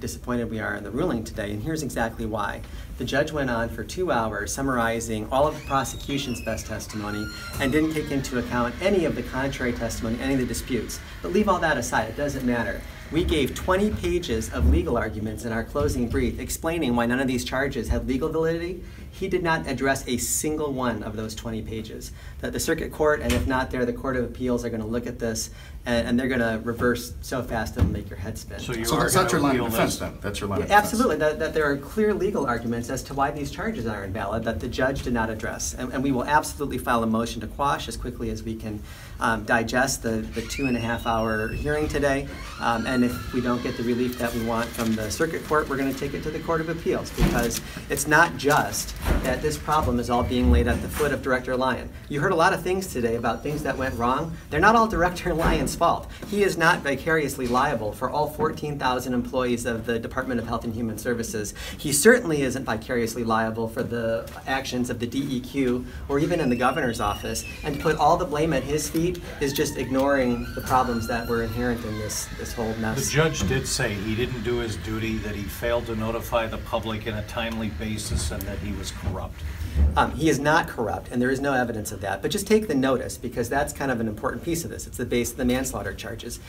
disappointed we are in the ruling today, and here's exactly why. The judge went on for 2 hours summarizing all of the prosecution's best testimony and didn't take into account any of the contrary testimony, any of the disputes. But leave all that aside, it doesn't matter. We gave 20 pages of legal arguments in our closing brief explaining why none of these charges had legal validity. He did not address a single one of those 20 pages. That the circuit court, and if not there, the Court of Appeals are going to look at this and they're going to reverse so fast it'll make your head spin. So that's your line of defense then? That's your line of defense? Absolutely, that there are clear legal arguments as to why these charges are invalid that the judge did not address. And we will absolutely file a motion to quash as quickly as we can digest the 2.5-hour hearing today. And if we don't get the relief that we want from the circuit court, we're going to take it to the Court of Appeals, because it's not just that this problem is all being laid at the foot of Director Lyon. You heard a lot of things today about things that went wrong. They're not all Director Lyon's fault. He is not vicariously liable for all 14,000 employees of the Department of Health and Human Services. He certainly isn't vicariously liable for the actions of the DEQ or even in the governor's office. And to put all the blame at his feet is just ignoring the problems that were inherent in this whole mess. The judge did say he didn't do his duty, that he failed to notify the public in a timely basis, and that he was corrupt. He is not corrupt, and there is no evidence of that. But just take the notice, because that's kind of an important piece of this. It's the base of the manslaughter charges.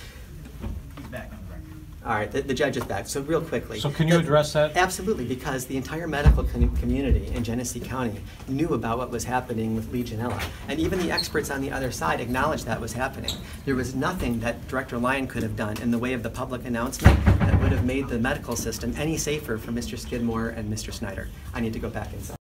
He's back on the record. All right, the judge is back. So real quickly. So can you address that? Absolutely, because the entire medical community in Genesee County knew about what was happening with Legionella. And even the experts on the other side acknowledged that was happening. There was nothing that Director Lyon could have done in the way of the public announcement that would have made the medical system any safer for Mr. Skidmore and Mr. Snyder. I need to go back inside.